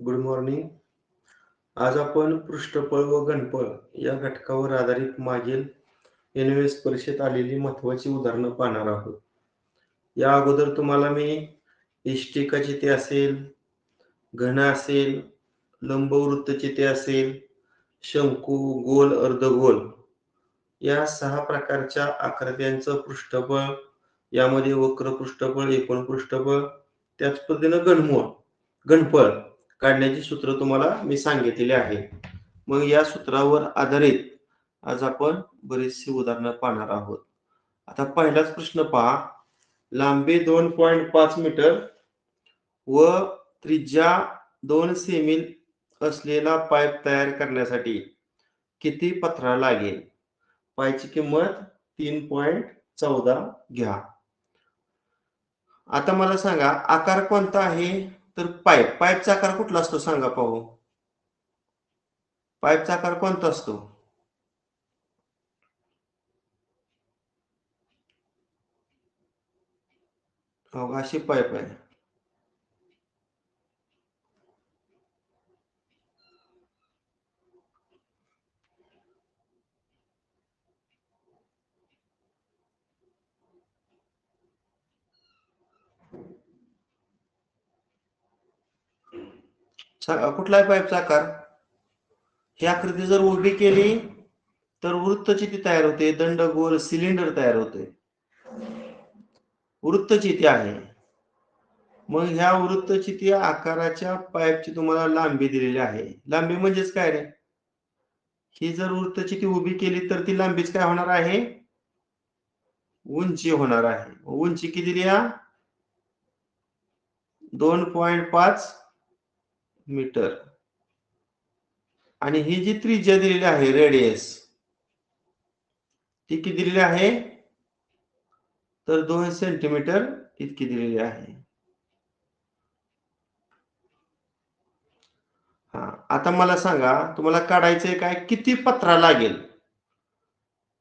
Good morning. आज आपण पृष्ठफळ व घनफळ या घटकावर आधारित मागील NVS परीक्षेत आलेली महत्वाची उदाहरणं पाहणार आहोत. या अगोदर तुम्हाला मी इष्टिकाचिते असेल, घन असेल, लंबवृत्तचिते असेल, शंकू, गोल, अर्धगोल या 6 प्रकारच्या आकृत्यांचं पृष्ठफळ, यामध्ये वक्र पृष्ठफळ, एकूण पृष्ठफळ, त्याच पद्धतीनं घनफळ काढण्याची सूत्र तुम्हाला मी सांगितलेली आहे. मग या सूत्रावर आधारित आज आपण बरीचशी उदाहरणं पाहणार आहोत. आता पहिलाच प्रश्न पहा. लांबी 2.5 मीटर व त्रिज्या 2 सेमी असलेला पाईप तयार करण्यासाठी किती पत्रा लागेल? पायची किंमत 3.14 घ्या. आता मला सांगा आकार कोणता आहे? तर पाईपचा आकार कुठला असतो सांगा पाहू. पाईपचा आकार कोणता असतो? हो, अशी पाईप आहे. कुठला आहे पाईपचा आकार? ही आकृती जर उभी केली तर वृत्तचिती तयार होते, दंडगोल सिलेंडर तयार होते. वृत्तचिती आहे. मग ह्या वृत्तचिती आकाराच्या पाईपची तुम्हाला लांबी दिलेली आहे. लांबी म्हणजेच काय रे? ही जर वृत्तचिती उभी केली तर ती लांबीच काय होणार आहे? उंची होणार आहे. उंची किती दिली? 2.5 मीटर. आणि ही जी त्रिज्या दिलेली आहे रेडियस, ती किती दिलेली आहे? तर 2 सेंटीमीटर इतकी दिलेली आहे. आता मला सांगा तुम्हाला काढायचंय काय? किती पत्रा लागेल?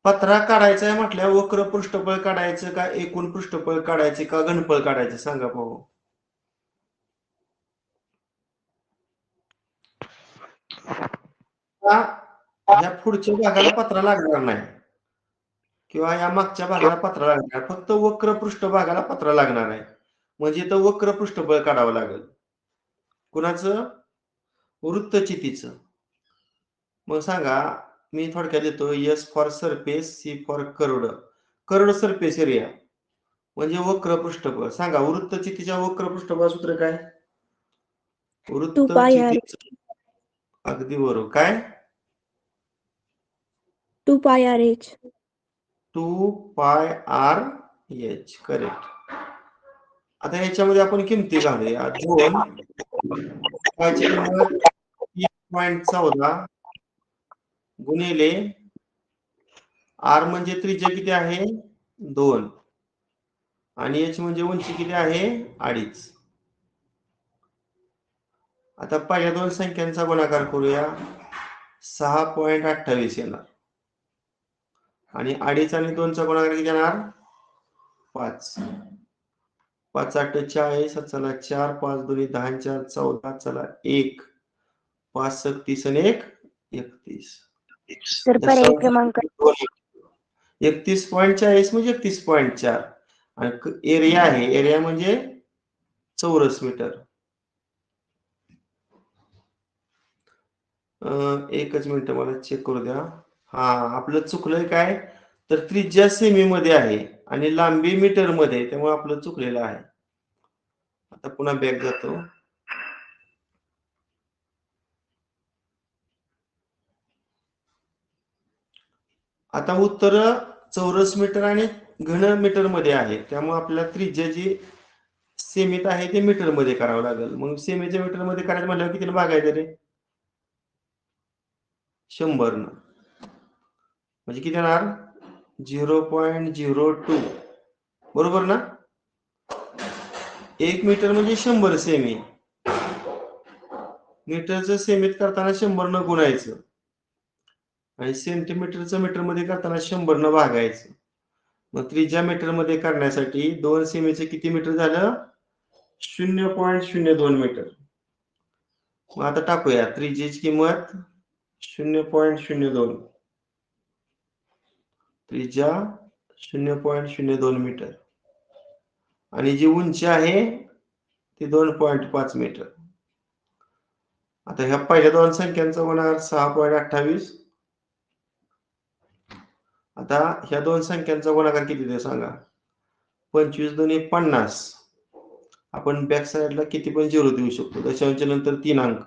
पत्रा काढायचा आहे म्हटल्यावर वक्र पृष्ठफळ काढायचं का, एकूण पृष्ठफळ काढायचे का, घनफळ काढायचं सांगा पाहू. ह्या पुढच्या भागाला पत्रा लागणार नाही किंवा या मागच्या भागाला पत्रा लागणार, फक्त वक्र पृष्ठभागाला पत्रा लागणार आहे. म्हणजे इथं वक्र पृष्ठफळ काढावं लागेल. कुणाचं? वृत्तचितीचं. मग सांगा, मी थोडक्यात देतो. S for surface, C for curved surface area म्हणजे वक्र पृष्ठफळ. सांगा वृत्तचितीच्या वक्र पृष्ठफळ सूत्र काय? वृत्तचितीचं अगदी बरोबर. काय? 2πRh. 2πRh. करेक्ट. आता याच्यामध्ये आपण किमती घालूया. 2 पायची किंमत 3.14 गुणिले R म्हणजे त्रिज्या किती आहे? 2 आणि H म्हणजे उंची किती आहे? 2.5. आता पहिल्या दोन संख्यांचा गुणाकार करूया. 6.28 येणार आणि 2.5 आणि 2चा गुणाकार किती येणार? 5. 5 8 40, चला 4, 5 2 10 4 14, चला 1, 5 36 आणि 1 31. तर पर्याय क्रमांक 31.40 म्हणजे 31.4 आणि एरिया आहे. एरिया म्हणजे चौरस मीटर. एकच मिनिट मला चेक करू द्या. आपलं चुकलंय काय? तर त्रिज्या सेमी मध्ये आहे आणि लांबी मीटर मध्ये, त्यामुळे आपलं चुकलेलं आहे. आता पुन्हा बॅक जातो. आता उत्तर चौरस मीटर आणि घन मीटर मध्ये आहे, त्यामुळे आपल्याला त्रिज्या जी सेमीत आहे ते मीटर मध्ये करावं लागेल. मग सेमीच्या मीटर मध्ये करायचं म्हटल्यावर कितीला भागायचं रे? 100 न. म्हणजे किती येणार? 0.02. बरोबर ना? 1 मीटर म्हणजे 100 सेमी. मीटरचं सेमीत करताना 100 न गुणायचं आणि सेंटीमीटरचं मीटर मध्ये करताना 100 न भागायचं. मग त्रिज्या मीटर मध्ये करण्यासाठी 2 सेमीचं किती मीटर झालं? 0.02 मीटर. मग आता टाकूया त्रिज्येची किंमत 0.02, त्रिज्या 0.02 मीटर आणि जी उंची आहे ती 2.5 मीटर. आता ह्या पहिल्या दोन संख्यांचा गुणाकार 6.28. आता ह्या दोन संख्यांचा गुणाकार किती ते सांगा. 25 दुनी 50. आपण बॅक साइडला किती पण झिरो देऊ शकतो. दशांश नंतर 3 अंक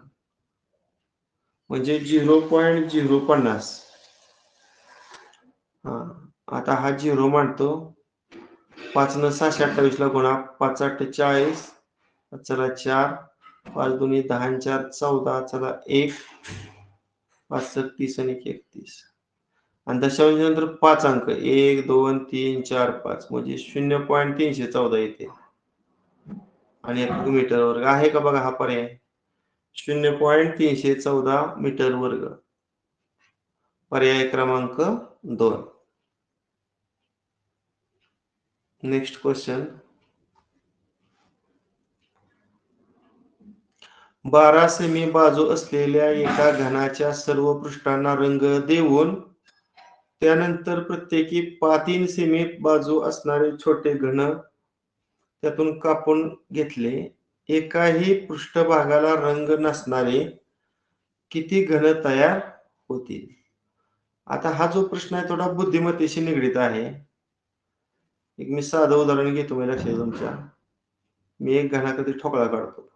म्हणजे 0.050. हा आता हा झिरो मांडतो. 5 न 628 ला गुणा. 5 8 40. चला 4. 5 दुनी 10 आणि 4 14. चला 1. 5 30 आणि 31. आणि दशांश नंतर 5 अंक 1 2 3 4 5 म्हणजे 0.314 येते. आणि एक मीटर वर्ग आहे का बघा हा पर्याय. 0.314 मीटर वर्ग. पर्याय क्रमांक 2. Next question. 12 सेमी बाजू असलेल्या एका घनाच्या सर्व पृष्ठांना रंग देऊन त्यानंतर प्रत्येकी 3 सेमी बाजू असणारे छोटे घन त्यातून कापून घेतले. एकाही पृष्ठभागाला रंग नसणारे किती घन तयार होतील. आता हा जो प्रश्न आहे थोडा बुद्धिमत्तेशी निगडीत आहे. एक मी साधं उदाहरण घेतो मी लक्षात तुमच्या. मी एक घनाकृती ठोकळा काढतो.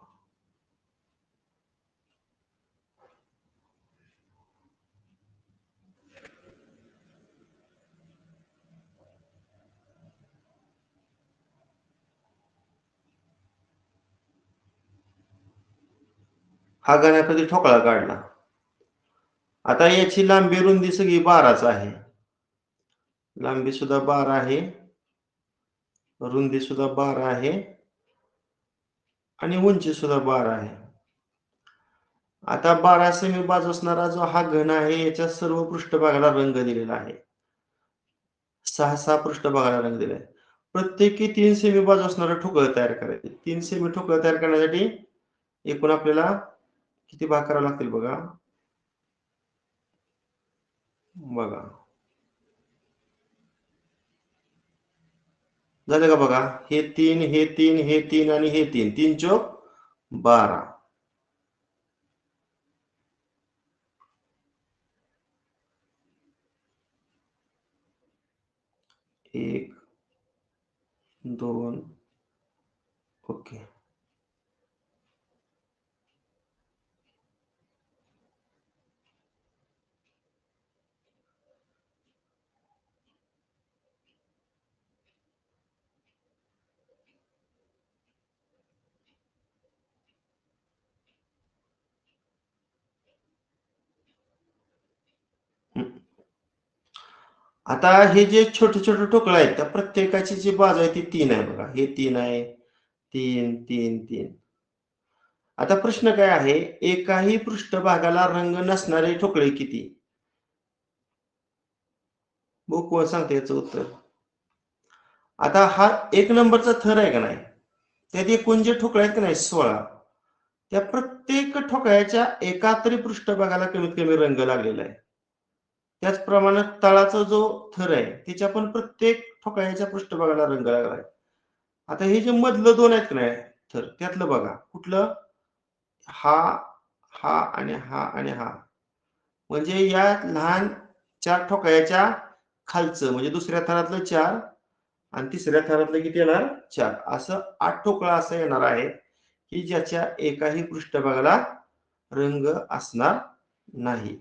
हा घनाकृती ठोकळा काढला. आता याची लांबी रुंदी सगळी 12च आहे. लांबी सुद्धा 12 आहे, रुंदी सुद्धा 12 आहे आणि उंची सुद्धा 12 आहे. आता 12 सेमी बाजू असणारा जो हा घन आहे याच्या सर्व पृष्ठभागाला रंग दिलेला आहे. 6 पृष्ठभागाला रंग दिलाय. प्रत्येकी 3 सेमी बाजू असणारं ठोकळं तयार करायचे. 3 सेमी ठोकळं तयार करण्यासाठी एकूण आपल्याला किती भाग करावे लागतील बघा. झालं का बघा. हे 3 हे 3 हे 3 आणि हे 3. 3 चोक 12. 1 2 ओके. आता हे जे छोटे छोटे ठोकळे आहेत त्या प्रत्येकाची जी बाजू आहे ती 3 आहे बघा. हे 3 आहे. 3 3 3. आता प्रश्न काय आहे. एकाही पृष्ठभागाला रंग नसणारे ठोकळे किती. बघू कोण सांगते याचं उत्तर. आता हा 1 नंबरचा थर आहे का नाही त्यात एकूण जे ठोकळे आहेत का नाही 16. त्या प्रत्येक ठोकळ्याच्या एका तरी पृष्ठभागाला कमीत कमी रंग लागलेला आहे. त्याचप्रमाणे तळाचा जो थर आहे त्याच्या पण प्रत्येक ठोकळ्याच्या पृष्ठभागाला रंग लागलाय. आता हे जे मधलं 2 आहेत ना थर त्यातलं बघा कुठलं. हा हा आणि हा आणि हा म्हणजे या लहान 4 ठोकळ्याच्या खालचं म्हणजे दुसऱ्या थरातलं 4 आणि तिसऱ्या थरातलं किती येणार 4. असं 8 ठोकळा असं येणार आहे की ज्याच्या एकाही पृष्ठभागाला रंग असणार नाही.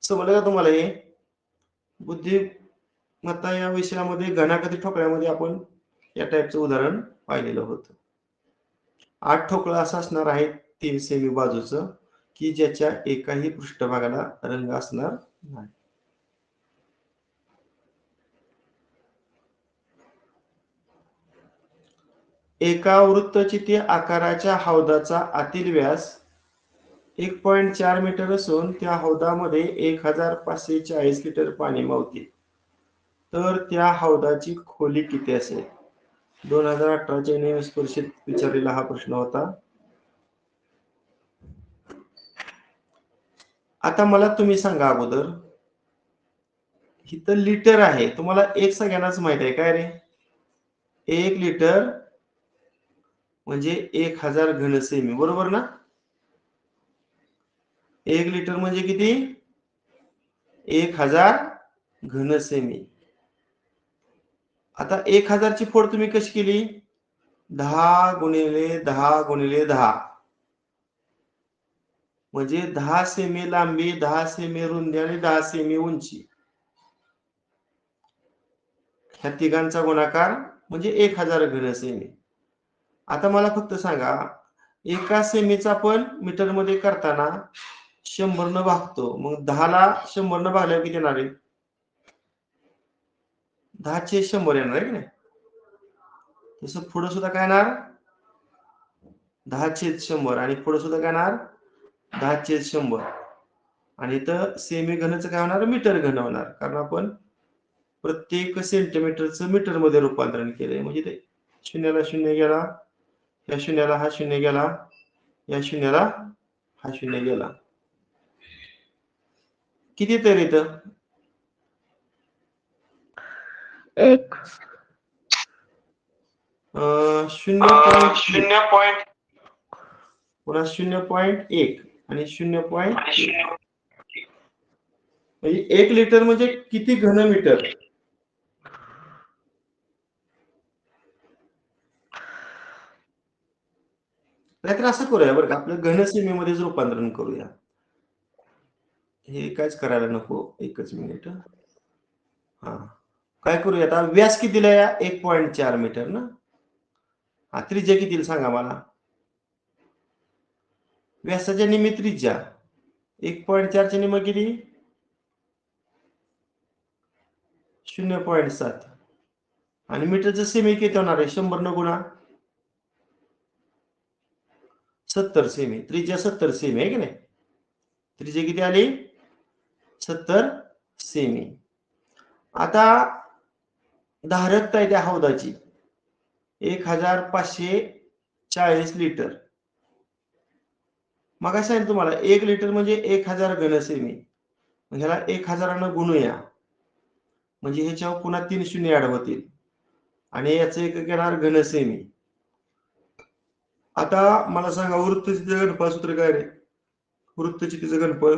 समजलं का तुम्हाला. हे बुद्धिमत्ता या विषयामध्ये घनाकृती ठोकळ्यामध्ये आपण या टाईपचं उदाहरण पाहिलेलं होतं. 8 ठोकळा असं असणार आहे 3 सेमी बाजूचं की ज्याच्या एकाही पृष्ठभागाला रंग असणार नाही. एका वृत्तचित्तीय आकाराच्या हौदाचा आतील व्यास 1.4 मीटर असून त्या हौदामध्ये 1540 लिटर पाणी मावते. तर त्या हौदाची खोली किती असेल. 2018च्या NMS परीक्षेत विचारलेला हा प्रश्न होता. आता मला तुम्ही सांगा अगोदर, इथं लिटर आहे, तुम्हाला एक सगळ्यांनाच माहित आहे काय रे? 1 लिटर म्हणजे 1000 घन सेमी, बरोबर ना? 1 लिटर म्हणजे किती? 1000 घन सेमी. आता 1000 ची फोड तुम्ही कशी केली? 10 गुणिले 10 गुणिले 10 म्हणजे 10 सेमी लांबी, 10 सेमी रुंदी आणि 10 सेमी उंची. ह्या तिघांचा गुणाकार म्हणजे 1000 घन सेमी. आता मला फक्त सांगा, एका सेमीचा आपण मीटर मध्ये करताना 100 न भागतो, मग 10 ला 100 न भागल्यावर किती येणार आहे? 10/100 येणार आहे की नाही? तसं पुढे सुद्धा काय येणार? 10/100 आणि पुढे सुद्धा काय येणार? 10/100. आणि इथं सेमी घनचं काय होणार? मीटर घन होणार, कारण आपण प्रत्येक सेंटीमीटरचं मीटर मध्ये रूपांतरण केलंय. म्हणजे ते शून्याला शून्य गेला, या शून्याला हा शून्य गेला, या शून्याला हा शून्य गेला. किती तर इथं? 1 0.1 पुन्हा 0.1 आणि 0.1 म्हणजे 1 लिटर म्हणजे किती घन मीटर? नाहीतर असं करूया बरं का, आपलं घन सेमीमध्येच रूपांतरण करूया. हे काहीच करायला नको. एकच मिनिट. हा, काय करूया आता? व्यास किती दिला या? 1.4 मीटर ना. हा, त्रिज्या किती सांगा मला? व्यासाच्या निम्मी त्रिज्या 1.4 च्या निम्मी किती? 0.7. आणि मीटरचं सेमी किती होणार आहे? 100 न गुणा 70 सेमी. त्रिज्या 70 सेमी आहे की नाही? त्रिज्या किती आली? 70 सेमी. आता धारकता आहे त्या हौदाची 1540 लिटर. मग काय सांगितलं तुम्हाला? 1 लिटर म्हणजे 1000 घन सेमी. ह्याला 1000 न गुणूया, म्हणजे ह्याच्यावर पुन्हा 3 शून्य ऍड होतील आणि याचं एकक येणार घन सेमी. आता मला सांगा, वृत्तचित्र घनफळ सूत्र काय रे? वृत्तचित्राचं घनफळ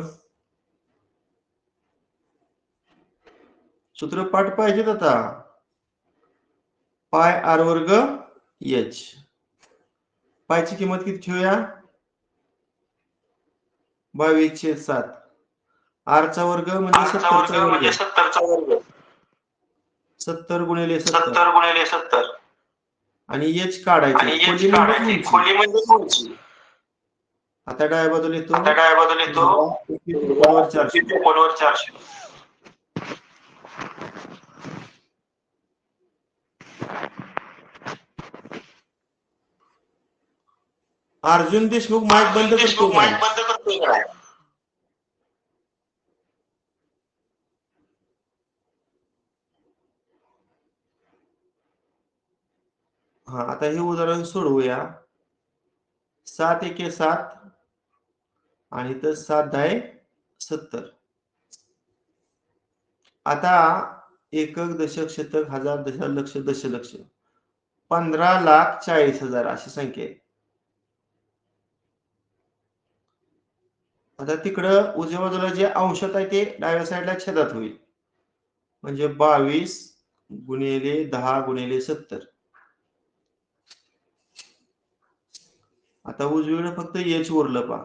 सूत्र पाठ पाहिजेत आता. पाय आर वर्ग एच. पायची किंमत किती ठेवूया? 22/7. आर चा वर्ग म्हणजे 70 चा वर्ग. 70 गुणिले 70 आणि एच काढायचे. खोली म्हणजे उंची. आता डाव्या बाजूला येतो. 400. अर्जुन देशमुख माईक बंद करतो का? हा, आता हे उदाहरण सोडवूया. 7 एके 7 आणि तर 7 10 70. आता एकक, दशक, शतक, हजार, दशलक्ष, दशलक्ष 15,40,000 अशी संख्या आहे. आता तिकडं उजव्या बाजूला जे अंशात आहे ते डाव्या साईडला छेदात होईल, म्हणजे 22 गुणिले 10 गुणिले 70. आता उजवीकडे फक्त एच उरलं पहा.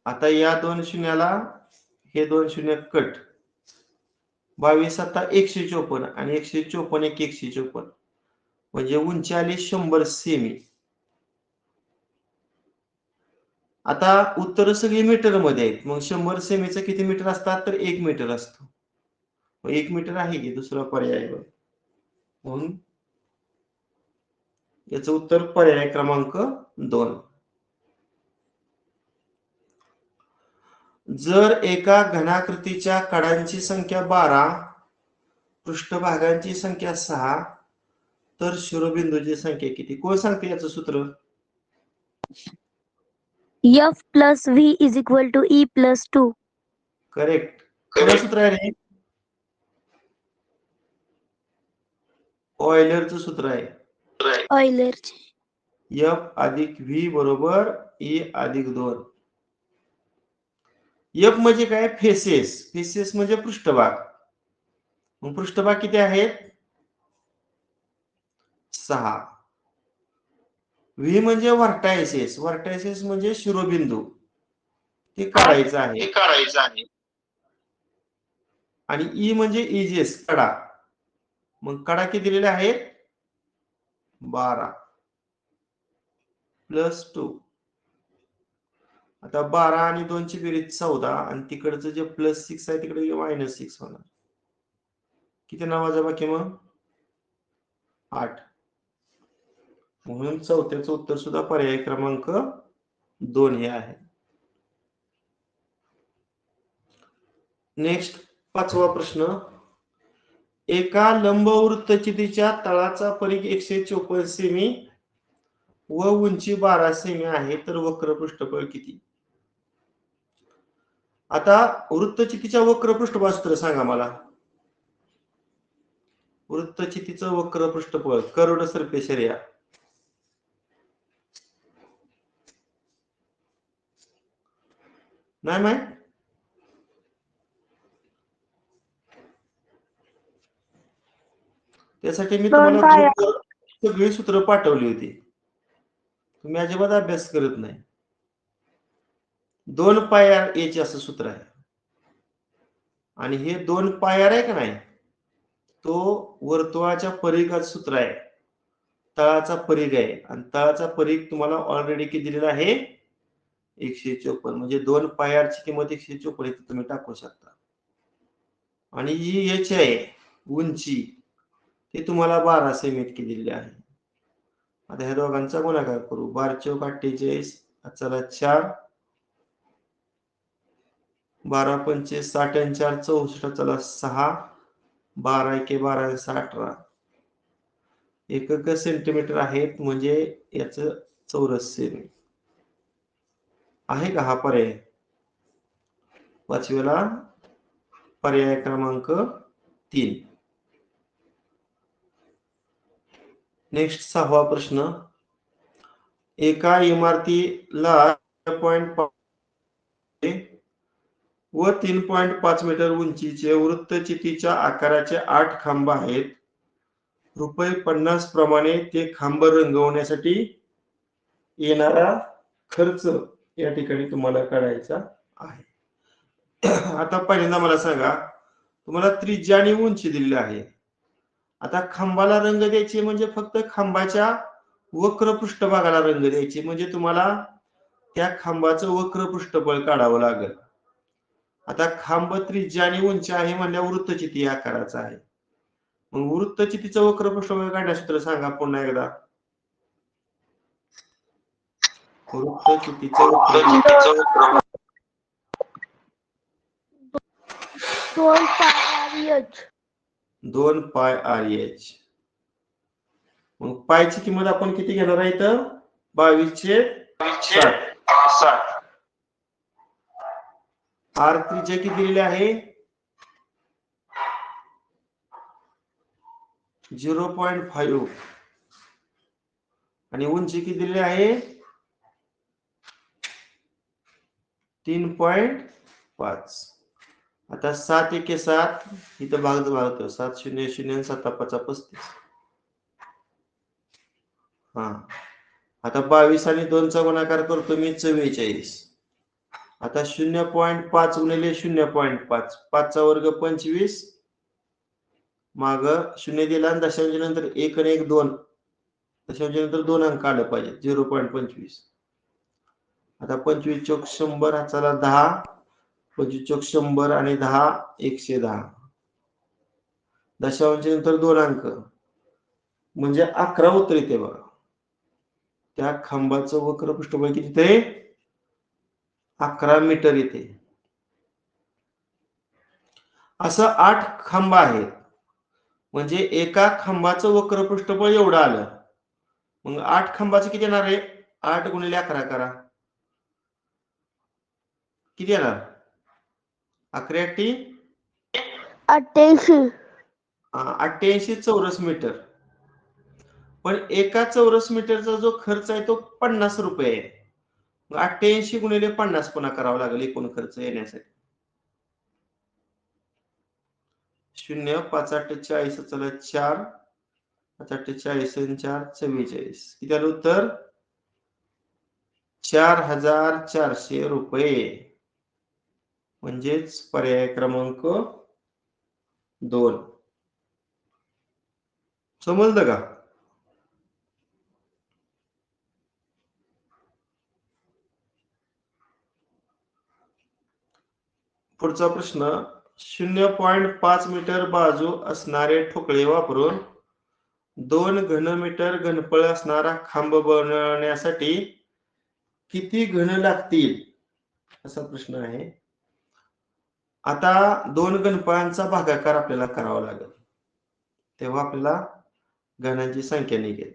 आता या 2 शून्याला हे 2 शून्य कट. 22 7 154 आणि 154 1 154 म्हणजे उंची आली 100 सेमी. आता उत्तर सगळी मीटर मध्ये आहेत, मग 100 सेमीचं किती मीटर असतात? तर 1 मीटर असतो. 1 मीटर आहे की दुसरा पर्याय बघ. म्हणून याचं उत्तर पर्याय क्रमांक 2. जर एका घनाकृतीच्या कडांची संख्या 12, पृष्ठभागांची संख्या 6, तर शिरोबिंदूची संख्या किती? कोण सांगते याचं सूत्र? F plus V is equal to E plus 2. Correct. कोणतं सूत्र आहे रे? ऑयलरचं सूत्र आहे. Euler's. F अधिक V बरोबर E अधिक 2. F म्हणजे काय? फेसेस. फेसेस म्हणजे पृष्ठभाग. मग पृष्ठभाग किती आहेत? 6. व्ही म्हणजे व्हर्टायसेस. व्हर्टायसेस म्हणजे शिरोबिंदू. ते काढायचं आहे. आणि ई म्हणजे इजेस, कडा. मग कडा किती दिलेले आहेत? 12 प्लस 2. आता 12 आणि 2 ची बेरीज 14 आणि तिकडचं जे प्लस 6 आहे तिकडे मायनस 6 होणार. किती नावाचा बाकी मग? 8. म्हणून चौथ्याचं उत्तर सुद्धा पर्याय क्रमांक 2 हे आहे. नेक्स्ट 5वा प्रश्न. एका लंबवृत्तचितीच्या तळाचा परिघ 154 सेमी व उंची 12 सेमी आहे तर वक्र पृष्ठफळ किती? आता वृत्तचितीच्या वक्र पृष्ठफळ सूत्र सांगा मला. वृत्तचितीचं वक्र पृष्ठफळ, कर्वड सरफेस एरिया. नाही माहित? त्यासाठी मी तुम्हाला ग्रुपवर सगळी सूत्र पाठवली होती. तुम्ही अजिबात अभ्यास करत नाही. 2 पाय आर ए चे असं सूत्र आहे. आणि हे 2 पाय आर आहे का नाही, तो वर्तुळाच्या परिघाचं सूत्र आहे. तळाचा परिघ आहे आणि तळाचा परिघ तुम्हाला ऑलरेडी किती दिलेला आहे? 154. म्हणजे 2 पाय आर ची किंमत 154 इथे तुम्ही टाकू शकता. आणि ही एच आहे उंची, ती तुम्हाला 12 सेमी इतकी दिलेली आहे. आता ह्या दोघांचा गुणाकार करू. 12 चौक 48, चला 4, 12 पंचे 60 आणि 4 64, चला 6, 12 एके 12 18. एकक सेंटीमीटर आहेत म्हणजे याच चौरस सेमी आहे का हा पर्याय? 5व्याला पर्याय क्रमांक 3. नेक्स्ट 6वा प्रश्न. एका इमारतीला 3.5 मीटर उंचीचे वृत्तचितीच्या आकाराचे 8 खांब आहेत. ₹50 प्रमाणे ते खांब रंगवण्यासाठी येणारा खर्च या ठिकाणी तुम्हाला काढायचा आहे. आता पहिल्यांदा मला सांगा, तुम्हाला त्रिज्या आणि उंची दिलेली आहे. आता खांबाला रंग द्यायचे म्हणजे फक्त खांबाच्या वक्र पृष्ठभागाला रंग द्यायचे, म्हणजे तुम्हाला त्या खांबाचं वक्र पृष्ठफळ काढावं लागेल. आता खांब त्रिज्या आणि उंची आहे म्हणल्यावर वृत्तचिती या आकाराचा आहे. मग वृत्तचितीचं वक्र पृष्ठफळ काढण्याचं सूत्र सांगा पुन्हा एकदा. वृत्तचितीचं वक्र 2 पाय आर एच. मग पायची किंमत आपण किती घेणार आहे इथं? 22/60. आर त्रिज्या किती दिलेली आहे? 0.5 आणि उंची किती दिलेली आहे? 3.5. आता 7 एके 7 इथं भागतो 7 0 0 7 5 35. हा, आता 22 आणि 2 चा गुणाकार करतो मी 44. आता 0.5 गुणिले 0.5, 5 चा वर्ग 25, माग 0 दिला आणि दशांश नंतर 1 आणि 1 2, दशांश नंतर 2 अंक आलं पाहिजे. 0.25. आता 25 चौक 100, चला 10, 25 चौक 100 आणि 10 110, दशांश नंतर 2 अंक म्हणजे 11 उत्तर येते बघा. त्या खांबाचं वक्र पृष्ठफळ किती ते 11 मीटर येते. असं 8 खांब आहेत म्हणजे एका खांबाचं वक्र पृष्ठफळ एवढं आलं. मग 8 खांबाचं किती येणार आहे? 8 गुणिले 11 करा. किती येणार? 11 88. 88 चौरस मीटर. पण एका चौरस मीटरचा जो खर्च आहे तो 50 रुपये आहे. 88 गुणिले 50 पुन्हा करावा लागेल एकूण खर्च येण्यासाठी. 0 5 8 40 चला 4 5 8 40 आणि 4 44. किती आलं उत्तर? 4400 रुपये. म्हणजेच पर्याय क्रमांक 2. समजलं का? पुढचा प्रश्न 0.5 मीटर बाजू असणारे ठोकळे वापरून 2 घनमीटर घनफळ असणारा खांब बनवण्यासाठी किती घन लागतील असा प्रश्न आहे. आता 2 घनफळांचा भागाकार आपल्याला करावा लागेल, तेव्हा आपल्याला घनांची संख्या निघेल.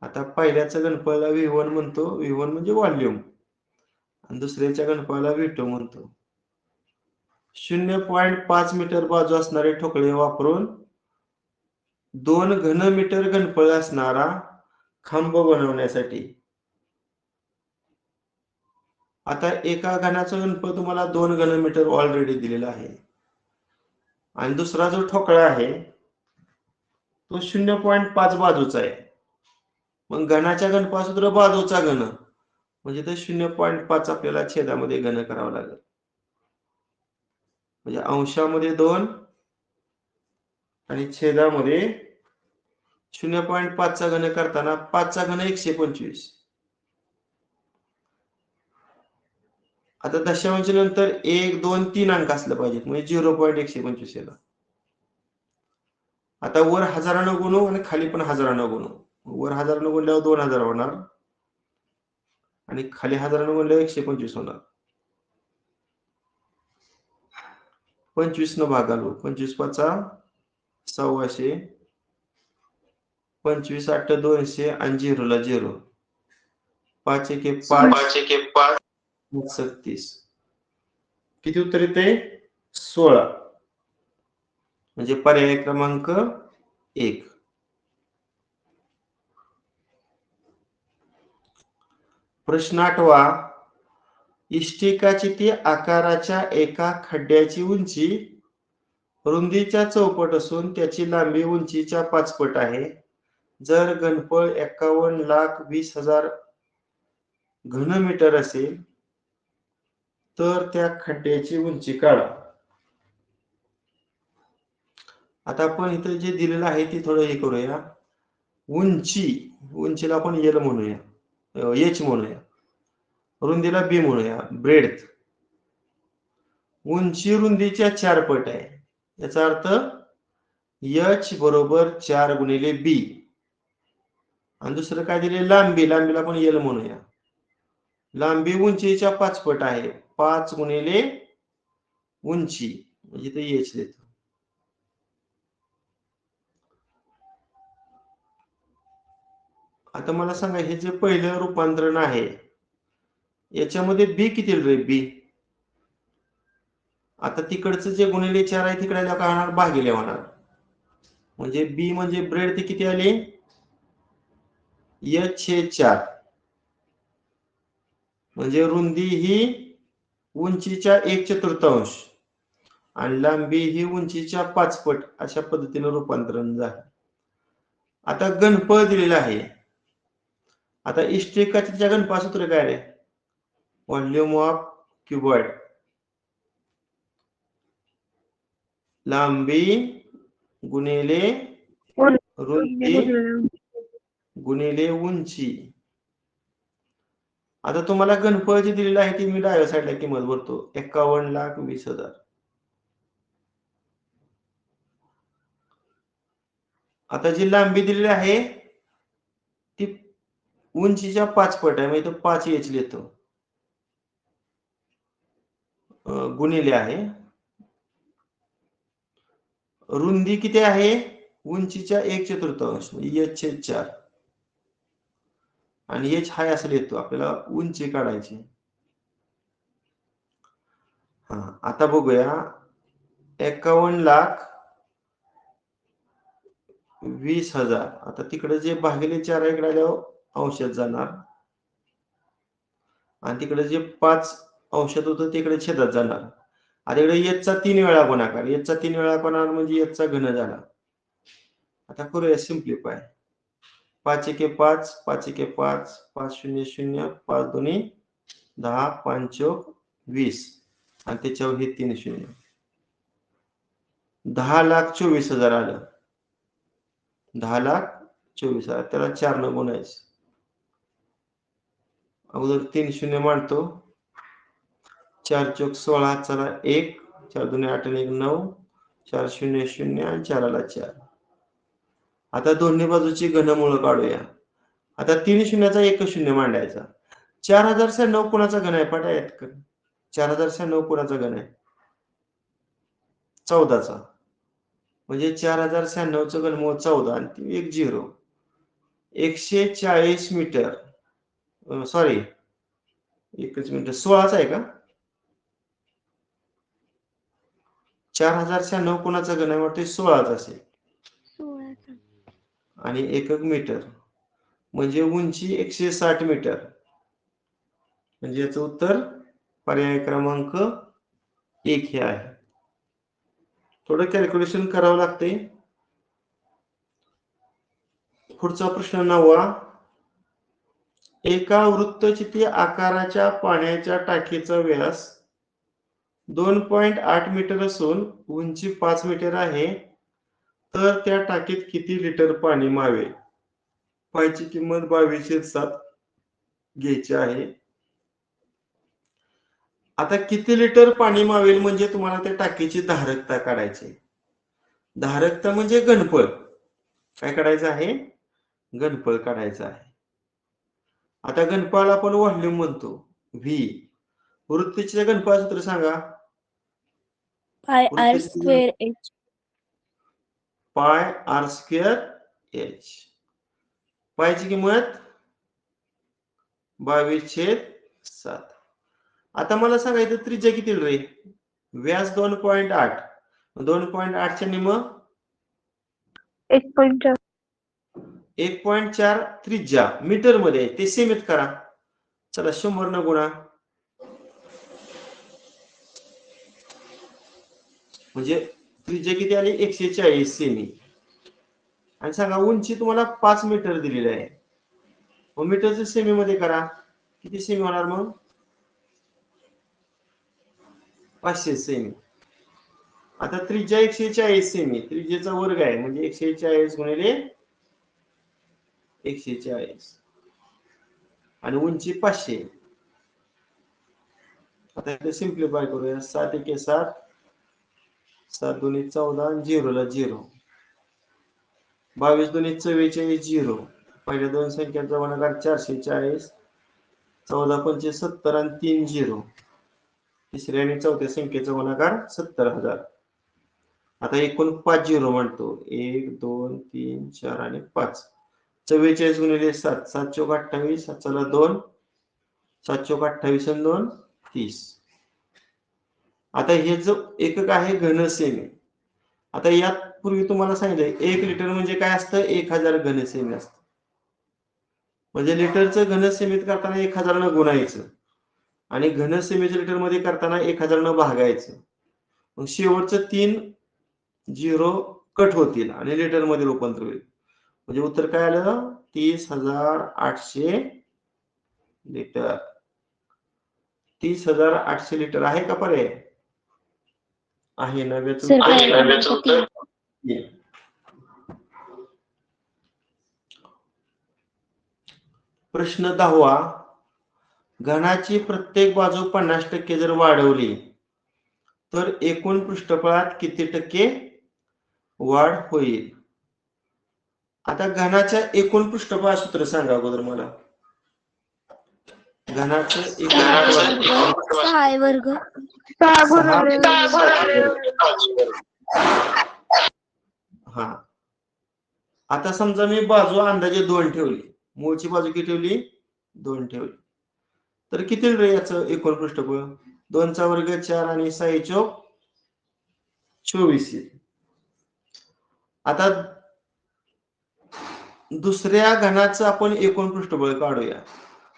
आता पहिल्याच्या घनफळाला V1 म्हणतो, V1 म्हणजे व्हॉल्यूम, आणि दुसऱ्याच्या घनफळाला V2 म्हणतो. 0.5 मीटर बाजू असणारे ठोकळे वापरून 2 घनमीटर घनफळ असणारा खांब बनवण्यासाठी. आता एका घनाचा घनफळ तुम्हाला 2 घनमीटर ऑलरेडी दिलेला आहे, आणि दुसरा जो ठोकळा आहे तो 0.5 बाजूचा आहे. मग घनाच्या घनफळासूत्र बाजूचा घन, म्हणजे ते 0.5 आपल्याला छेदामध्ये घन करावं लागेल. म्हणजे अंशामध्ये 2 आणि छेदामध्ये 0.5 चा घन करताना 5 चा घन 125. आता दशांश नंतर 1 2 3 अंक असले पाहिजेत, म्हणजे 0.125 येईल. आता वर हजारानं गुणू आणि खाली पण हजारानं गुणू. वर हजारानं गुणल्यावर 2000 होणार, आणि खाली हजारानं गुणल्यावर 125 होणार. 25 न भाग घालू. 25 5 1,600, 25 8 200 आणि 0 ला 0. 5 1 5 36. किती उत्तर येते? 16. म्हणजे पर्याय क्रमांक 1. प्रश्न 8वा. इष्टिकाची ती आकाराच्या एका खड्ड्याची उंची रुंदीच्या चौपट असून त्याची लांबी उंचीच्या 5 पट आहे. जर घनफळ 51,20,000 घनमीटर असेल तर त्या खड्ड्याची उंची काढा. आता आपण इथे जे दिलेलं आहे ते थोडं हे करूया. उंचीला आपण L म्हणूया, H म्हणूया, रुंदीला B म्हणूया, ब्रेड्थ. उंची रुंदीच्या 4 पट आहे, याचा अर्थ H बरोबर 4 गुणिले B. आणि दुसरं काय दिले? लांबीला आपण L म्हणूया. लांबी उंचीच्या 5 पट आहे, 5 गुणिले उंची, म्हणजे ते H देतो. आता मला सांगा, हे जे पहिलं रूपांतरण आहे याच्यामध्ये B किती रे? B आता तिकडचं जे गुणिले 4 आहे तिकडे काय होणार? भागिले होणार. म्हणजे B म्हणजे ब्रेड्थ किती आली? H/4. म्हणजे रुंदी ही उंचीच्या 1/4 आणि लांबी ही उंचीच्या 5 पट, अशा पद्धतीने रूपांतरण झालं. आता घनफळ दिलेलं आहे. आता इष्टिकाच्या घनफळ सूत्र काय आहे? Volume of cuboid. लांबी गुणिले रुंदी गुणिले उंची. आता तुम्हाला घनफळ जे दिलेलं आहे ती मी डाव्या साईडला किंमत भरतो, 51,20,000. आता जी लांबी दिलेली आहे ती उंचीच्या 5 पट आहे, म्हणजे तो 5H लिहितो, गुणिले आहे. रुंदी किती आहे? उंचीच्या 1/4 म्हणजे H/4. आणि H हाय असं लिहितो, आपल्याला उंची काढायची. हा, आता बघूया 51,20,000. आता तिकडे जे भागिले 4 इकडे आल्यावर अंशात जाणार आणि तिकडे जे 5 अंशात होतं तिकडे छेदात जाणार. आता इकडे एचचा 3 वेळा गुणाकार, एचचा 3 वेळा गुणाकार म्हणजे एचचा घन झाला. आता करूया सिम्प्लिफाय. 5 एके 5, 5 एके 5, 5 शून्य 0, 5 दोन्ही 10, 5 चौक 20 आणि त्याच्यावर हे 3 शून्य. 10,24,000 आलं. 10,24,000 त्याला 4 न गुणायचं. अगोदर 3 शून्य मांडतो. 4 चौक 16, चला 1, 4 दोन्ही 8 आणि 1 9, 4 शून्य 0 आणि 4ला 4. आता दोन्ही बाजूची घनमूळ काढूया. आता 3 शून्याचा 1 शून्य मांडायचा. 4,096 कोणाचा घन आहे? पटायत 4,096 कोणाचा घन आहे? 14चा. म्हणजे 4,096चं घनमूळ 14 आणि 1 0. 140 मीटर. सॉरी, एकच मिनिट. 16चा आहे का? 4,096 कोणाचा घन आहे? वाटते 16चा असेल. 16चा. आणि एकक मीटर म्हणजे उंची 160 मीटर. म्हणजे याचं उत्तर पर्याय क्रमांक 1 हे आहे. थोडं कॅल्क्युलेशन करावं लागते. पुढचा प्रश्न 9वा. एका वृत्तचिती आकाराच्या पाण्याच्या टाकीचा व्यास 2.8 मीटर असून उंची 5 मीटर आहे, तर त्या टाकीत किती लिटर पाणी मावेल? पाण्याची किंमत 22/7 घ्यायची आहे. आता किती लिटर पाणी मावेल म्हणजे तुम्हाला त्या टाकीची धारकता काढायची. धारकता म्हणजे घनफळ. काय काढायचं आहे? घनफळ काढायचं आहे. आता घनफळाला आपण व्हॉल्यूम म्हणतो, व्ही. वृत्तीचे घनफळ सूत्र सांगा. Pi R square H. Pi R square H. पायची किंमत 22/7. आता मला सांगायचं त्रिज्या किती रे? व्यास 2.8. 2.8 च्या निम 1.4. 1.4 त्रिज्या मीटर मध्ये, ते सीमित करा. चला 100 न गुणा, म्हणजे त्रिज्या किती आली? 140 सेमी. आणि सांगा उंची तुम्हाला 5 मीटर दिलेली आहे. मग मीटरचं सेमी मध्ये करा. किती सेमी होणार मग? 500 सेमी. आता त्रिज्या 140 सेमी, त्रिज्येचा वर्ग आहे म्हणजे 140 गुणिले 140 आणि उंची 500. आता इथे सिम्प्लिफाय करूया. 7 एके 7, 7 दोन्ही 14 आणि 0 ला 0. 22 दोन्ही 44, 0. पहिल्या दोन संख्यांचा गुणाकार 440, 14 पंचे 70 आणि 3 0. तिसऱ्या आणि चौथ्या संख्येचा गुणाकार 70,000. आता एकूण 5 0 म्हणतो. 1 2 3 4 आणि 5. 44 गुणिले 7, 7 चौक 28, चला 2, 7 चौक 28 आणि 2 30. आता हे जो एकक आहे घन सेमी. आता यात पूर्वी तुम्हाला सांगितलंय 1 लिटर म्हणजे काय असतं? 1000 घन सेमी असतं. म्हणजे लिटरचं घन सीमित करताना 1000 न गुणायचं आणि घन सेमीचं लिटर मध्ये करताना 1000 न भागायचं. मग शेवटचं 3 0 कट होतील आणि लिटर मध्ये रूपांतर होईल. म्हणजे उत्तर काय आलं? 30,800 लिटर. 30,800 लिटर आहे का पर्याय? आहे. नव्याचं उत्तर. प्रश्न 10वा. घनाची प्रत्येक बाजू 50% जर वाढवली तर एकूण पृष्ठफळात किती टक्के वाढ होईल? आता घनाच्या एकूण पृष्ठफळ सूत्र सांगा अगोदर मला. घनाचं एकूण 6 वर्ग. हा. आता समजा मी बाजू अंदाजे 2 ठेवली. मूळची बाजू किती ठेवली? 2 ठेवली. तर किती रे याचं एकूण पृष्ठफळ? 2चा वर्ग 4 आणि 6 चोक 24 येईल. आता दुसऱ्या घनाचं आपण एकूण पृष्ठबळ काढूया.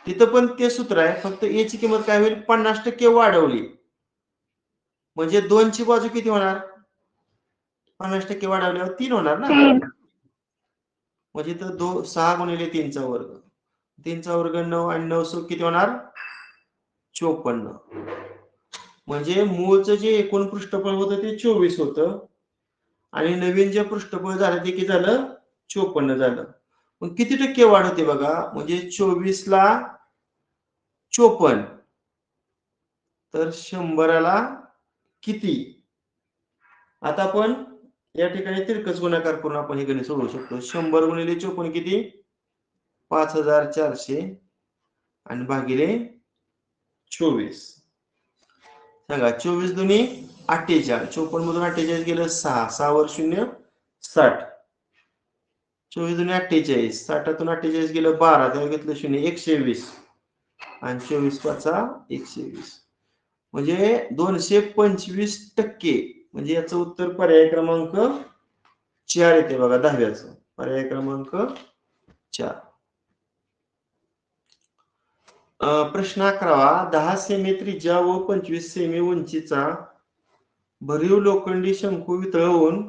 तिथं पण ते सूत्र आहे, फक्त ए ची किंमत काय होईल 50% वाढवली म्हणजे 2 ची बाजू किती होणार? 50% वाढवल्यावर 3 होणार ना. म्हणजे तर 6 गुणिले 3चा वर्ग, 3चा वर्ग 9 आणि 9 सो किती होणार? 54. म्हणजे मूळचं जे एकूण पृष्ठफळ होतं ते 24 होतं आणि नवीन जे पृष्ठफळ झालं ते किती झालं? 54 झालं. मग किती टक्के वाढ होते बघा? म्हणजे 24 ला 54 तर 100ला किती? आता आपण या ठिकाणी तिरकस गुणाकार करून आपण हे गणित सोडवू शकतो. 100 गुणिले 54 किती? 5400 आणि भागिले 24. सांगा 24 दुनी 48. 54 मधून 48 गेलं 6. 6 वर 0 60. 24 दुनी 48. 60 48 गेलं 12. त्यावर घेतलं 0 120 आणि 24 पाचा 120. म्हणजे 225% म्हणजे याचं उत्तर पर्याय क्रमांक 4 येते बघा 10व्याचं. पर्याय क्रमांक 4. प्रश्न 11. 10 सेमी त्रिज्या व 25 सेमी उंचीचा भरीव लोखंडी शंकू वितळवून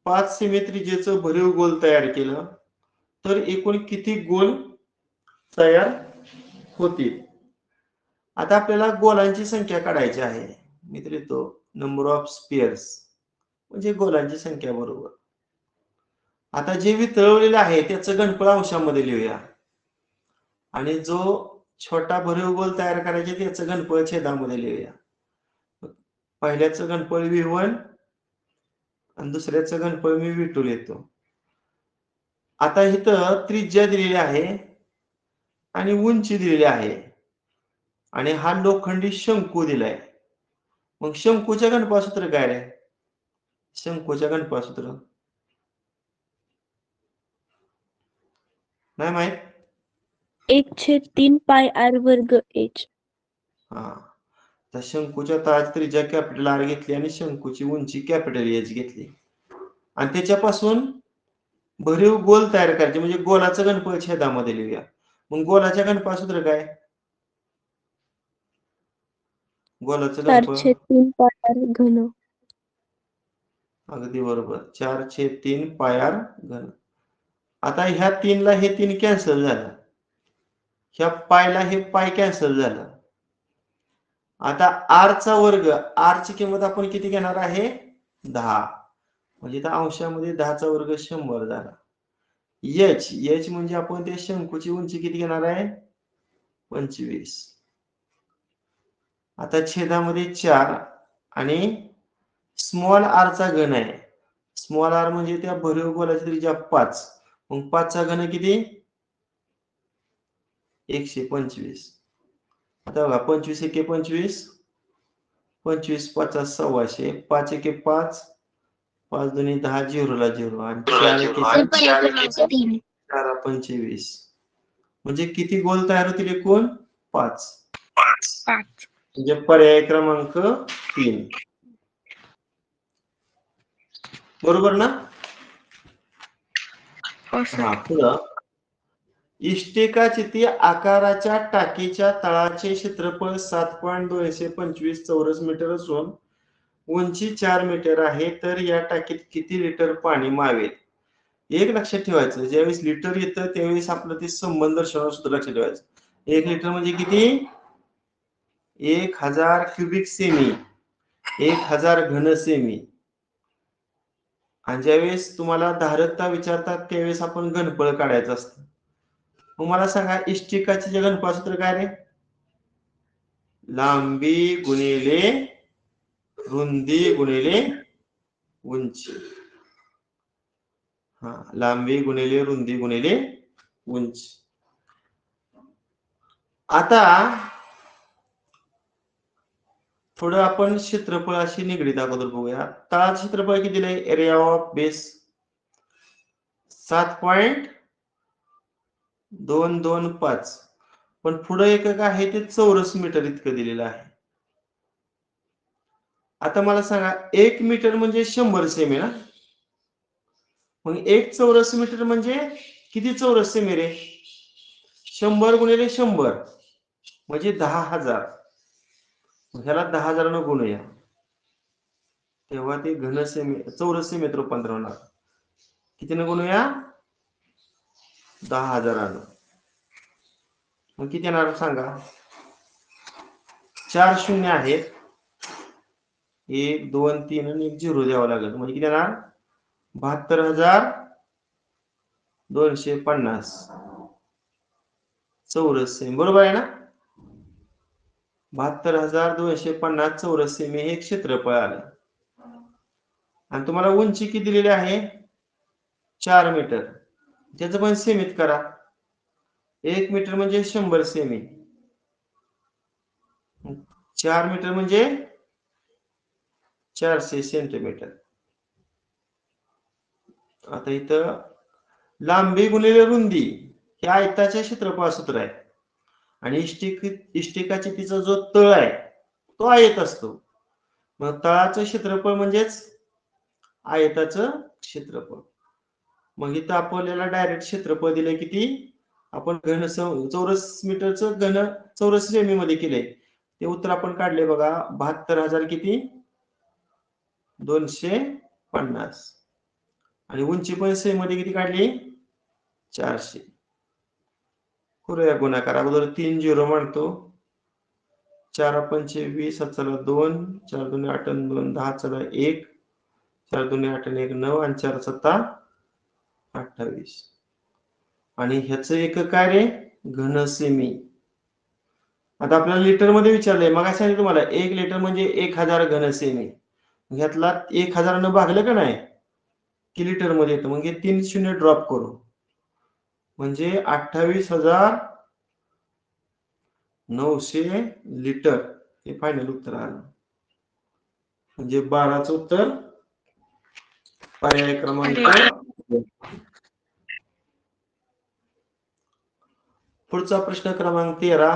5 सेमी त्रिज्येचं भरीव गोल तयार केलं तर एकूण किती गोल तयार होतील? आता आपल्याला गोलांची संख्या काढायची आहे. मी तर लिहितो नंबर ऑफ स्पिअर्स म्हणजे गोलांची संख्या बरोबर. आता जे वितळवलेलं आहे त्याचं घनफळ अंशामध्ये लिहूया आणि जो छोटा भरीव गोल तयार करायचे त्याचं घनफळ छेदामध्ये लिहूया. पहिल्याचं घनफळ V1 आणि दुसऱ्याचं घनफळ मी V2 लिहितो. आता इथं त्रिज्या दिलेली आहे आणि उंची दिलेली आहे आणि हा लोखंडी शंकू दिलाय. मग शंकूच्या घनफळ सूत्र काय रे? शंकूच्या घनफळ सूत्र नाही माहित? 1/3 पाय r वर्ग h. हा, तर शंकूच्या तळाची त्रिज्या कॅपिटल R घेतली आणि शंकूची उंची कॅपिटल H घेतली आणि त्याच्यापासून भरीव गोल तयार करायचे म्हणजे गोलाचं घनफळ छेदामध्ये लिहूया. मग गोलाच्या घनफळ सूत्र काय? गोलाचं घनफळ 4/3 पाय r घन. अगदी बरोबर 4/3 पाय r घन. आता ह्या 3 ला हे 3 कॅन्सल झालं, ह्या पायला हे पाय कॅन्सल झालं. आता r चा वर्ग, r ची किंमत आपण किती घेणार आहे? 10. म्हणजे इथं अंशामध्ये 10 चा वर्ग 100 झाला. h म्हणजे आपण त्या शंकूची उंची किती घेणार आहे? 25. आता छेदामध्ये 4 आणि स्मॉल r चा घन आहे. स्मॉल r म्हणजे त्या भरीव गोलाची त्रिज्या 5. मग 5 चा घन किती? 125. आता बघा 25 एके 25, 25 5 सव्वाशे, 5 एके 5, 5 दुनी 10, 0 ला 0 आणि 4 एके 4 25. म्हणजे किती गोल तयार होतील एकूण? 5. म्हणजे पर्याय क्रमांक 3 बरोबर ना? हा, पुढं इष्टिकाचिती आकाराच्या टाकीच्या तळाचे क्षेत्रफळ 7.225 चौरस मीटर असून उंची 4 मीटर आहे, तर या टाकीत किती लिटर पाणी मावेल? एक लक्षात ठेवायचं, ज्यावेळेस लिटर येतं त्यावेळेस आपलं ते संबंध दर्शवणार सुद्धा लक्षात ठेवायचं. 1 लिटर म्हणजे किती? 1000 क्युबिक सेमी, 1000 घन सेमी. आणि ज्यावेळेस तुम्हाला धारकता विचारतात त्यावेळेस आपण घनफळ काढायचं असतं. मग मला सांगा इष्टिकाचे जे घनफळ सूत्र काय रे? लांबी गुणिले रुंदी गुणिले उंची. हा, लांबी गुणिले रुंदी गुणिले उंची. आता थोडं आपण क्षेत्रफळाशी निगडीत अगोदर बघूया. तळाचं क्षेत्रफळ किती दिलंय? एरिया ऑफ बेस 7.225 पण पुढे एकक आहे ते चौरस मीटर इतकं दिलेलं आहे. आता मला सांगा 1 मीटर म्हणजे 100 सेमी ना. मग 1 चौरस मीटर म्हणजे किती चौरस सेमी रे? 100 गुणिले 100 म्हणजे 10,000. ह्याला 10,000 न गुणूया, तेव्हा ते घन सेमी चौरस सेमीत रूपांतर होणार. कितीनं गुणूया? 10,000. मग किती येणार सांगा? 4 शून्य आहेत, 1 2 3 आणि 1 0 द्यावं लागेल. म्हणजे किती येणार? 72,250 चौरस सेमी. बरोबर आहे ना? 72,250 चौरस सेमी हे क्षेत्रफळ आलं. आणि तुम्हाला उंची किती दिलेली आहे? 4 मीटर. त्याचं पण सेमीत करा. 1 मीटर म्हणजे 100 सेमी. 4 मीटर म्हणजे 400 सेंटीमीटर. आता इथं लांबी गुणिले रुंदी हे आयताच्या क्षेत्रफळ सूत्र आहे. आणि इष्टिकाची तिचा जो तळ आहे तो आयत असतो. मग तळाचं क्षेत्रफळ म्हणजेच आयताचं क्षेत्रफळ. मग इथं आपल्याला डायरेक्ट क्षेत्रफळ दिले किती? आपण घन चौरस मीटरचं घन चौरस सेमी मध्ये केले. ते उत्तर आपण काढले बघा. 72,000 किती? 250. आणि उंची पण सेमी मध्ये किती काढली? 400. करूया गुणाकार. अगोदर 3 0 मांडतो. 4 पंचे 20, 7 2, 4 2 8 2 10 चला 1, 4 2 8 1 9 आणि 4 7 28. आणि ह्याचं एकक काय रे? घन सेमी. आता आपल्याला लिटर मध्ये विचारलंय. मग काय सांगितलं तुम्हाला? 1 लिटर म्हणजे 1000 घन सेमी. ह्यातला 1000 न भागलं का नाही की लिटर मध्ये येतं. मग हे 3 शून्य ड्रॉप करू म्हणजे 28,900 लिटर हे फायनल उत्तर आलं. म्हणजे 12चं उत्तर पर्याय क्रमांक. पुढचा प्रश्न क्रमांक 13.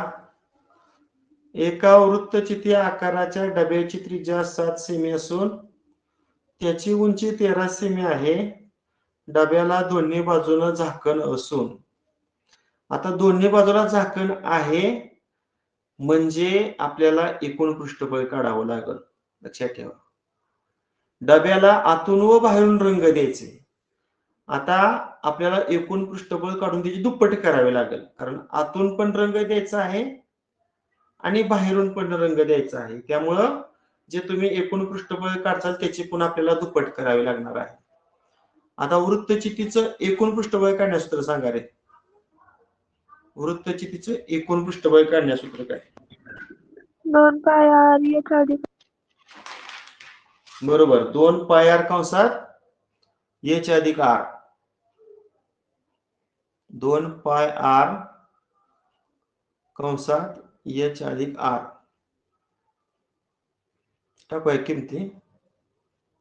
एका वृत्तचिती आकाराच्या डब्याची त्रिज्या 7 सेमी असून त्याची उंची 13 सेमी आहे. डब्याला दोन्ही बाजूनं झाकण असून. आता दोन्ही बाजूला झाकण आहे म्हणजे आपल्याला एकूण पृष्ठफळ काढावं लागेल. लक्षात ठेवा. डब्याला आतून व बाहेरून रंग द्यायचे. आता आपल्याला एकूण पृष्ठफळ काढून त्याची दुप्पट करावी लागेल. कारण आतून पण रंग द्यायचा आहे आणि बाहेरून पण रंग द्यायचा आहे. त्यामुळं जे तुम्ही एकूण पृष्ठफळ काढताल त्याची पण आपल्याला दुप्पट करावी लागणार आहे. आता वृत्तचितीचं एकूण पृष्ठफळ काढण्यास सूत्र सांगा रे. वृत्तचितीचं एकूण पृष्ठफळ काढण्यास सूत्र काय? 2 पाय आर याच्या अधिक. बरोबर. 2 पाय आर कंसात एच अधिक आर. 2 पाय आर कंसात एच अधिक आर. टाकूया किमती.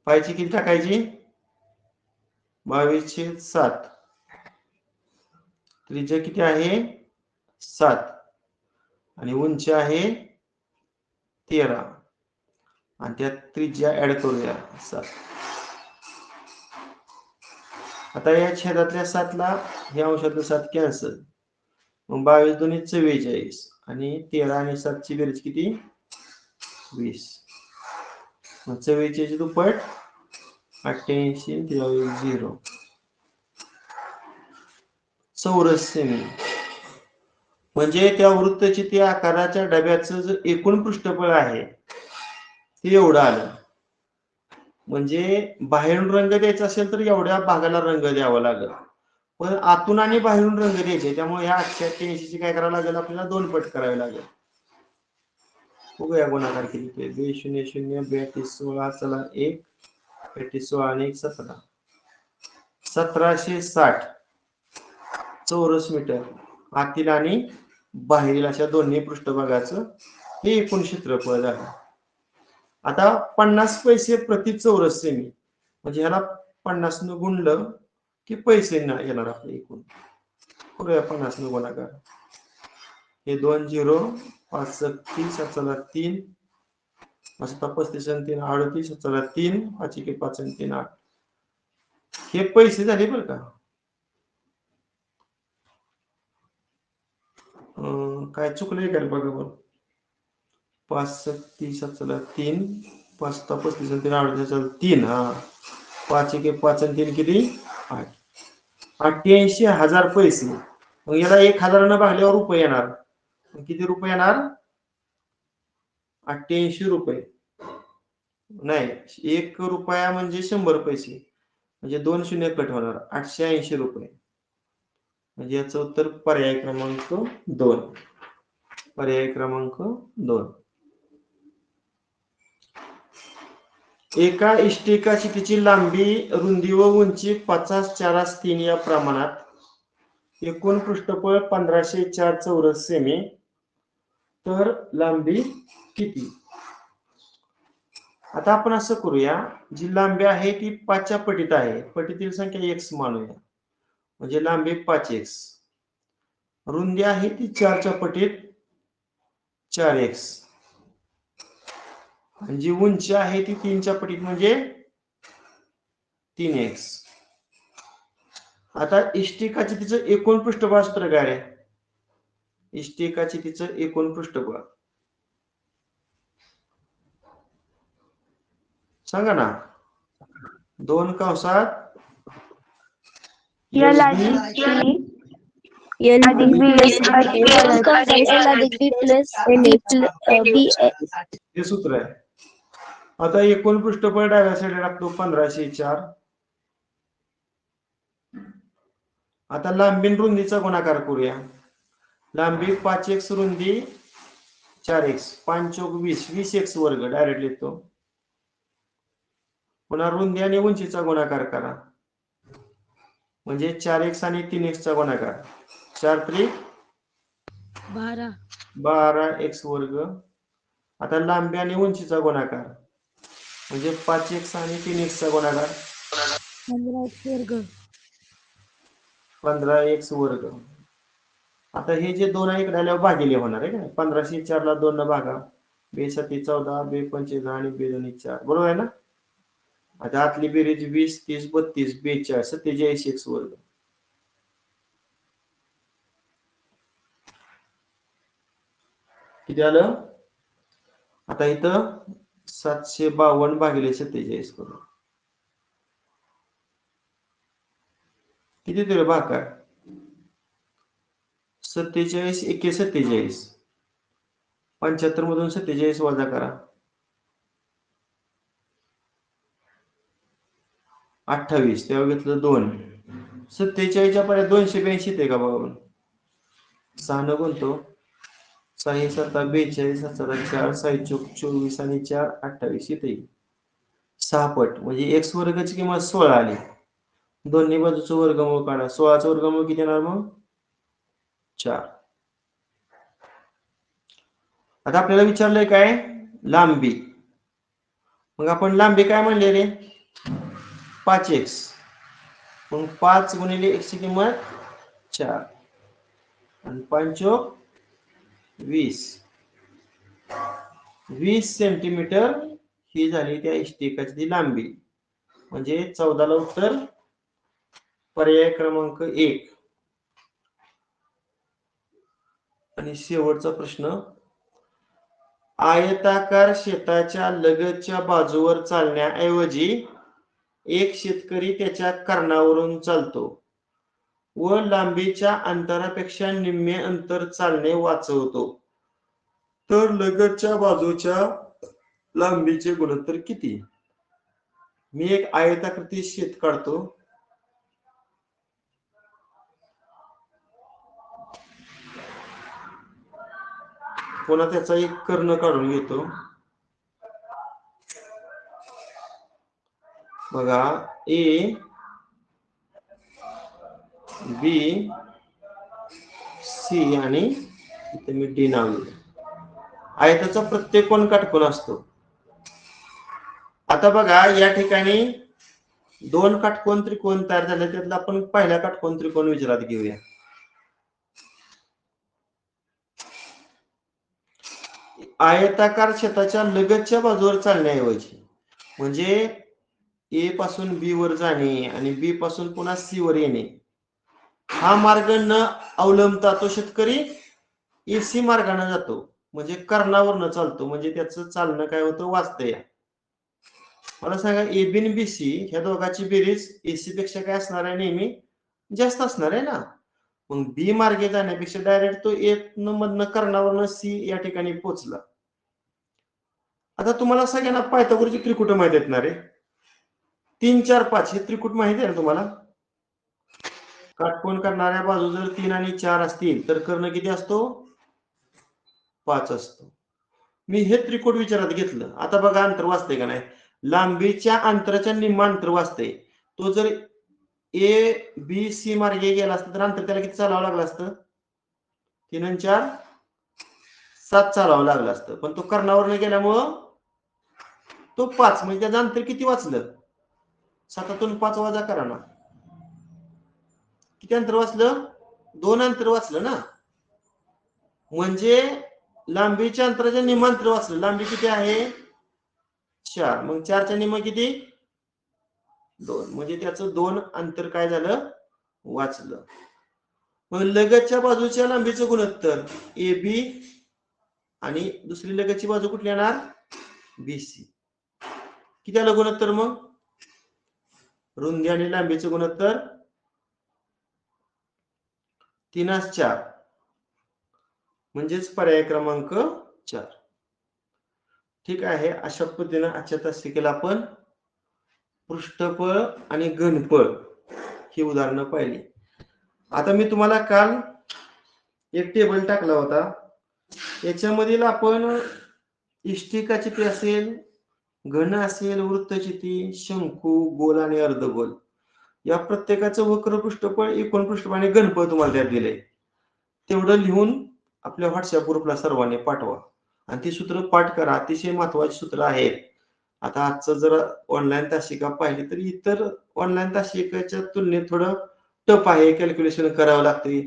पायची किती टाकायची? 22/7. त्रिज्या किती आहे? 7. आणि उंची आहे 13. आणि त्यात त्रिज्या ऍड करूया 7. आता या छेदातल्या 7 ला या अंशातलं 7 कॅन्सल. मग 22 2 44 आणि 13 आणि 7 ची बेरीज किती? 20. मग 44 दुप्पट 88 0. चौरस सेमी. म्हणजे त्या वृत्तचिती आकाराच्या डब्याचं जे एकूण पृष्ठफळ आहे ते एवढं आलं. म्हणजे बाहेरून रंग द्यायचा असेल तर एवढ्या भागाला रंग द्यावा लागेल. पण आतून आणि बाहेरून रंग द्यायचे. त्यामुळे ह्या 888 ची काय करावं लागेल? आपल्याला 2 पट करावे लागेल. बघूया गुणाकार किती? 2 0 0 32 16 चला 1 32 16 आणि 1 17. 1760 चौरस मीटर आतील आणि बाहेरील अशा दोन्ही पृष्ठभागाचं हे एकूण क्षेत्रफळ झालं. आता 50 पैसे प्रति चौरस सेमी. म्हणजे ह्याला 50 न गुणलं की पैसे येणार आपले एकूण. करूया 50 न गुणाकार. हे 2 0 5 30 7 3 असता 35 आणि 3 38 3 5 1 5 आणि 3 8 हे पैसे झाले बरं का. काय चुकलंय का बघा बरं. 5 30 3 5 35 आणि 3 38 3 हा 5 1 5 आणि 3 किती 8 88,000 पैसे. मग याला 1,000 न भागल्यावर रुपये येणार. किती रुपये येणार 88 रुपये. नाही 1 रुपया म्हणजे 100 पैसे म्हणजे 2 शून्य कट होणार 880 रुपये. म्हणजे याचं उत्तर पर्याय क्रमांक 2. पर्याय क्रमांक 2. एका इष्टिकाची तिची लांबी रुंदी व उंची 50 4 3 या प्रमाणात एकूण पृष्ठफळ 1504 चौरस सेमी तर लांबी किती. आता आपण असं करूया जी लांबी आहे ती 5 च्या पटीत आहे. पटीतील संख्या x मानूया म्हणजे लांबी 5x. रुंदी आहे ती 4 च्या पटीत 4x आणि जी उंची आहे ती 3 च्या पटीत म्हणजे 3x. आता इष्टिकाची तिचं एकूण पृष्ठफळ सूत्र काय आहे. इष्टिकाची तिचं एकूण पृष्ठफळ सांगा ना. 2 कंसात L अधिक B हे सूत्र आहे. आता एकूण पृष्ठफळ डाव्या साईडला टाकतो 1504. आता लांबी रुंदीचा गुणाकार करूया. लांबी 5x रुंदी 4x 5 चौक 20 20x वर्ग डायरेक्ट लिहितो. पुन्हा रुंदी आणि उंचीचा गुणाकार करा म्हणजे 4x आणि 3x चा गुणाकार 4 त्रिक 12x वर्ग. आता लांबी आणि उंचीचा गुणाकार म्हणजे 5x आणि 3x चा गुणाकार 15x वर्ग. आता हे जे 2 आहे इकडे आल्यावर भागिले होणार आहे का. 1504 ला 2 न भागा 2 7 14 2 25 आणि 2 2 4 बरोबर आहे ना. आता आतली बेरीज 20 30 32 42 47x वर्ग. किती आलं. आता इथं 752 भागिले 47 करू. किती दिले भागाकार 47 1 47 75 मधून 47 वजा करा 28 तेव्हा घेतलं 2 47च्या पर्यंत 282 येते का बघा. 6 न गुणतो 6 7 42 7 4 6 चौक 24 आणि 4 28 येते 6 पट म्हणजे x वर्गाची किंमत 16 आली. दोन्ही बाजूचं वर्गमूळ काढा 16चं वर्गमूळ किती येणार मग 4. आता आपल्याला विचारलंय काय लांबी. मग आपण लांबी काय म्हणले रे 5x. मग 5 गुणिले x ची किंमत 4 आणि 5 चौक 20 20 सेंटीमीटर ही झाली त्या इष्टिकाची लांबी म्हणजे 14 ला उत्तर पर्याय क्रमांक 1. आणि शेवटचा प्रश्न आयताकार शेताच्या लगतच्या बाजूवर चालण्याऐवजी एक शेतकरी त्याच्या कर्णावरून चालतो व लांबीच्या अंतरापेक्षा निम्मे अंतर चालणे वाचवतो तर लगतच्या बाजूच्या लांबीचे गुणोत्तर किती. मी एक आयताकृती शेत काढतो. पुन्हा त्याचा एक कर्ण काढून घेतो. बघा ए बी सी आणि इथे मी डी नाव लिहिलं. आयताचा प्रत्येक कोण काटकोन असतो. आता बघा या ठिकाणी 2 काटकोन त्रिकोण तयार झाले त्यातला आपण पहिला काटकोन त्रिकोण विचारात घेऊया. आयताकार छताच्या लगतच्या बाजूवर चालण्याऐवजी म्हणजे ए पासून बी वर जाणे आणि बी पासून पुन्हा सी वर येणे हा मार्ग न अवलंबता तो शेतकरी एसी मार्गाने जातो, म्हणजे कर्णावरनं चालतो, म्हणजे त्याचं चालणं काय होतं, वाचतं. या मला सांगा, ए बी आणि बी सी ह्या दोघांची बेरीज एसी पेक्षा काय असणार आहे, नेहमी जास्त असणार आहे ना. मग बी मार्गे जाण्यापेक्षा डायरेक्ट तो ए मधनं कर्णावरनं सी या ठिकाणी पोहोचला. आता तुम्हाला सगळ्यांना पायथागोरसची त्रिकुट माहित आहेत ना रे, 3, 4, 5 हे त्रिकुट माहिती आहे ना तुम्हाला. काटकोन करणाऱ्या बाजू जर 3 आणि 4 असतील तर कर्ण किती असतो, 5 असतो. मी हे त्रिकुट विचारात घेतलं. आता बघा अंतर वाचते का नाही, लांबीच्या अंतराच्या निम्म अंतर वाचते. तो जर ए बी सी मार्गे गेला असता तर अंतर त्याला किती चालावं लागलं असतं, 3 आणि 4 7 चालावं लागलं असतं. पण तो कर्णावरनं गेल्यामुळं तो 5, म्हणजे त्याचं अंतर किती वाचलं, 7तून 5 वजा करा ना, किती अंतर वाचलं, 2 अंतर वाचलं ना. म्हणजे लांबीच्या अंतराच्या निम्म अंतर वाचलं. लांबी किती आहे, 4, मग 4च्या निम्म किती, 2, म्हणजे त्याचं 2 अंतर काय झालं, वाचलं. मग लगतच्या बाजूच्या लांबीचं गुणोत्तर ए बी आणि दुसरी लगतची बाजू कुठली येणार, बी सी. किती आलं गुणोत्तर, मग रुंदी आणि लांबीचं गुणोत्तर 3:4, म्हणजेच पर्याय क्रमांक 4. ठीक आहे. अशा पद्धतीने आजच्या तासिकेला आपण पृष्ठफळ आणि घनफळ ही उदाहरणं पाहिली. आता मी तुम्हाला काल एक टेबल टाकला होता, याच्यामधील आपण इष्टिकाचिती असेल, घन असेल, वृत्तचिती, शंकू, गोल आणि अर्धगोल या प्रत्येकाचं वक्र पृष्ठफळ, एकूण पृष्ठफळ आणि घनफळ तुम्हाला त्यात दिलंय. तेवढं लिहून आपल्या व्हॉट्सअप ग्रुपला सर्वांनी पाठवा आणि ती सूत्र पाठ करा. अतिशय महत्वाची सूत्र आहेत. आता आजचं जर ऑनलाईन तासिका पाहिली तर इतर ऑनलाईन तासिकेच्या तुलनेत थोडं टफ आहे, कॅल्क्युलेशन करावं लागते.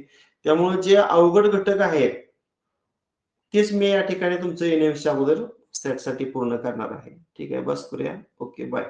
त्यामुळे जे अवघड घटक आहेत तेच मी या ठिकाणी तुमचं NMS च्या अगोदर सेटसाठी पूर्ण करणार आहे. ठीक आहे, बस करूया. Okay, bye.